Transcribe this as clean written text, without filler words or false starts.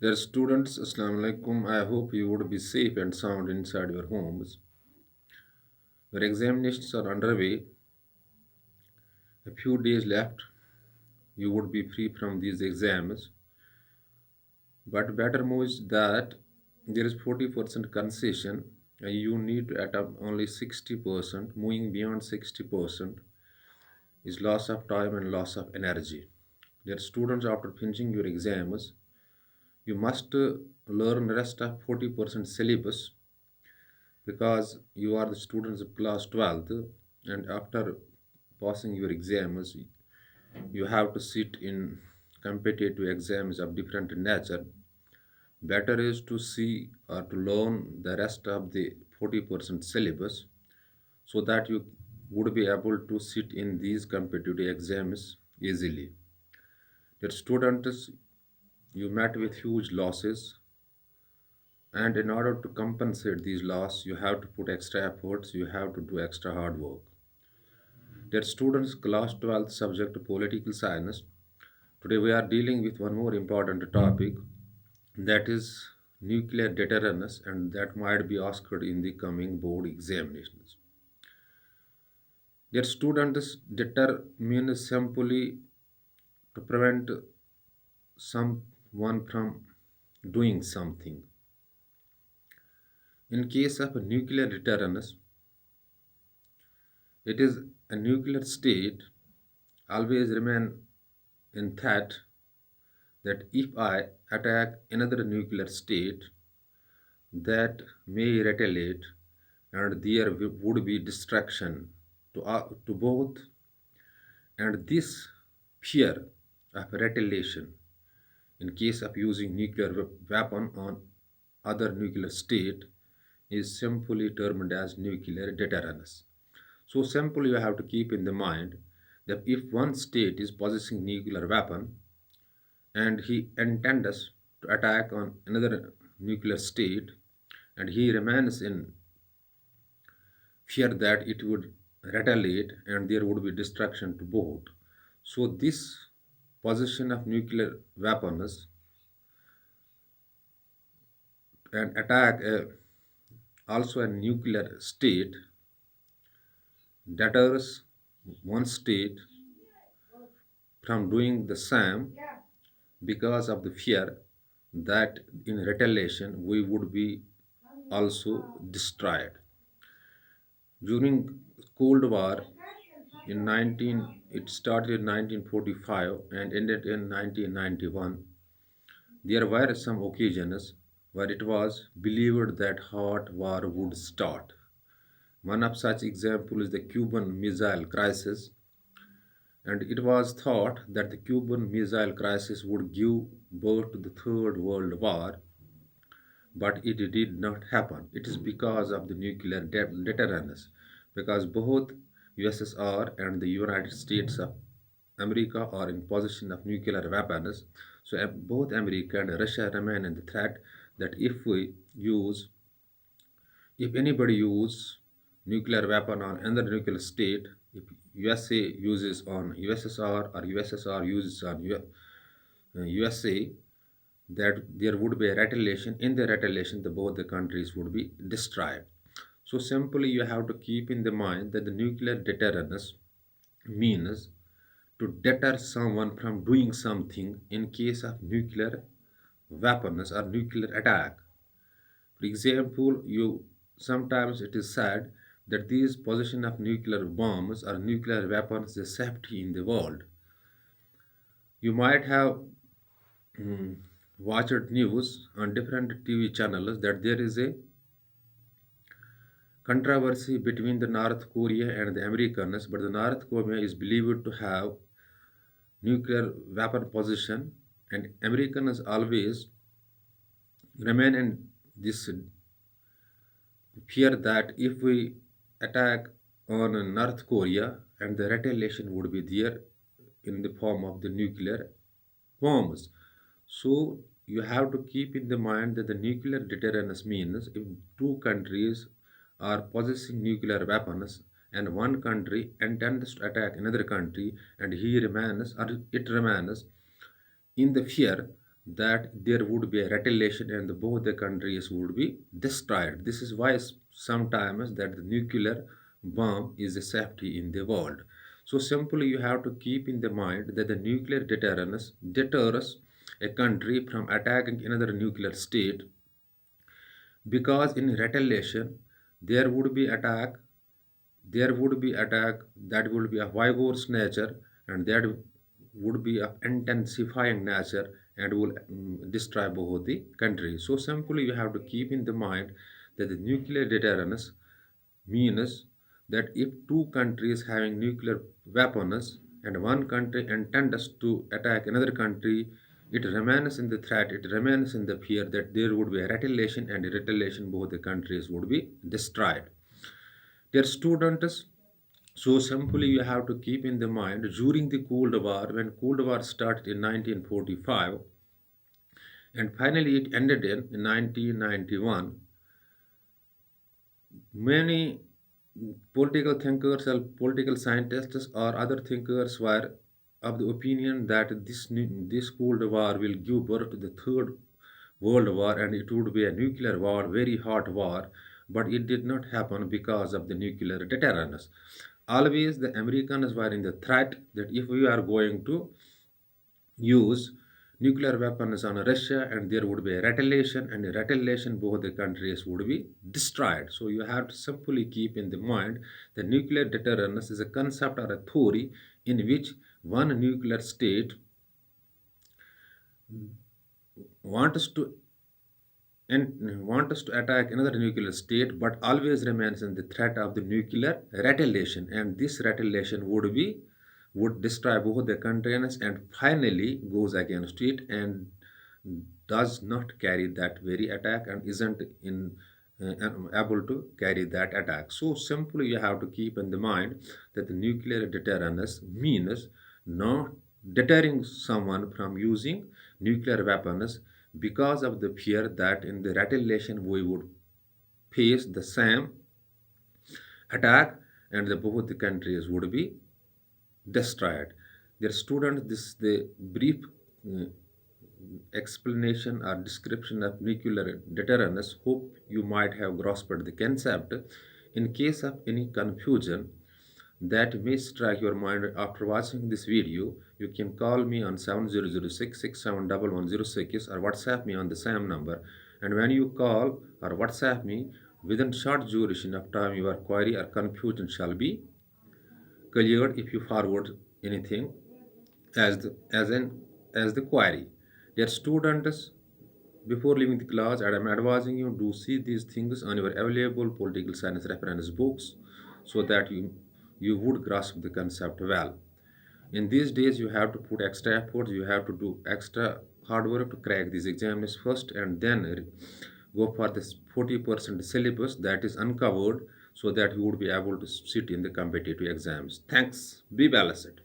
Dear students, Assalamu alaikum. I hope you would be safe and sound inside your homes. Your examinations are underway. A few days left. You would be free from these exams. But better news is that there is 40% concession. You need to attempt only 60%. Moving beyond 60% is loss of time and loss of energy. Dear students, after finishing your exams, you must learn rest of 40% syllabus because you are the students of class 12th, and after passing your exams you have to sit in competitive exams of different nature. Better is to see or to learn the rest of the 40% syllabus so that you would be able to sit in these competitive exams easily. Your students, you met with huge losses, and in order to compensate these losses you have to put extra efforts, you have to do extra hard work. Dear students, class 12th subject political science. Today we are dealing with one more important topic, that is nuclear deterrence, and that might be asked in the coming board examinations. Dear students, deter means simply to prevent someone from doing something. In case of a nuclear deterrence, it is a nuclear state always remain in threat that if I attack another nuclear state, that may retaliate, and there would be destruction to both. And this fear of retaliation in case of using nuclear weapon on other nuclear state is simply termed as nuclear deterrence. So simply you have to keep in the mind that if one state is possessing nuclear weapon and he intends to attack on another nuclear state, and he remains in fear that it would retaliate and there would be destruction to both. So this possession of nuclear weapons and attack also a nuclear state deters one state from doing the same because of the fear that in retaliation we would be also destroyed. During Cold War in 19 it started in 1945 and ended in 1991. There were some occasions where it was believed that hot war would start. One of such examples is the Cuban Missile Crisis, and it was thought that the Cuban Missile Crisis would give birth to the Third World War, but it did not happen. It is because of the nuclear deterrence, because both USSR and the United States of America are in possession of nuclear weapons. So both America and Russia remain in the threat that if anybody use nuclear weapon on another nuclear state, if USA uses on USSR or USSR uses on USA, that there would be a retaliation. In the retaliation, both the countries would be destroyed. So simply you have to keep in the mind that the nuclear deterrence means to deter someone from doing something in case of nuclear weapons or nuclear attack. For example, you sometimes it is said that these possession of nuclear bombs or nuclear weapons is safety in the world. You might have watched news on different TV channels that there is a controversy between the North Korea and the Americans, but the North Korea is believed to have nuclear weapon possession, and Americans always remain in this fear that if we attack on North Korea, and the retaliation would be there in the form of the nuclear bombs. So you have to keep in the mind that the nuclear deterrence means if two countries are possessing nuclear weapons and one country intends to attack another country and he remains or it remains in the fear that there would be a retaliation and both the countries would be destroyed. This is why sometimes that the nuclear bomb is a safety in the world. So simply you have to keep in the mind that the nuclear deterrence deters a country from attacking another nuclear state, because in retaliation there would be attack there would be attack that would be of vigorous nature, and that would be of intensifying nature and will destroy both the countries. So simply you have to keep in the mind that the nuclear deterrence means that if two countries having nuclear weapons and one country intends to attack another country, it remains in the threat, it remains in the fear that there would be a retaliation, and in retaliation both the countries would be destroyed. Dear students, so simply you have to keep in the mind during the Cold War, when Cold War started in 1945 and finally it ended in 1991, many political thinkers or political scientists or other thinkers were of the opinion that this Cold War will give birth to the third World War and it would be a nuclear war, very hot war, but it did not happen because of the nuclear deterrence. Always the Americans were in the threat that if we are going to use nuclear weapons on Russia and there would be a retaliation, and in retaliation both the countries would be destroyed. So you have to simply keep in the mind that nuclear deterrence is a concept or a theory in which one nuclear state wants to wants to attack another nuclear state but always remains in the threat of the nuclear retaliation, and this retaliation would destroy both the countries and finally goes against it and does not carry that very attack and isn't able to carry that attack. So simply you have to keep in the mind that the nuclear deterrence means not deterring someone from using nuclear weapons because of the fear that in the retaliation we would face the same attack and both the countries would be destroyed. Dear students, this is the brief uh, explanation or description of nuclear deterrence. Hope you might have grasped the concept. In case of any confusion that may strike your mind after watching this video, you can call me on 7006 671106 or WhatsApp me on the same number. And when you call or WhatsApp me, within short duration of time, your query or confusion shall be cleared if you forward anything as the, as an as the query. Dear students, before leaving the class, I am advising you to see these things on your available political science reference books so that you would grasp the concept well. In these days, you have to put extra effort, you have to do extra hard work to crack these exams first, and then go for this 40% syllabus that is uncovered so that you would be able to sit in the competitive exams. Thanks. Be balanced.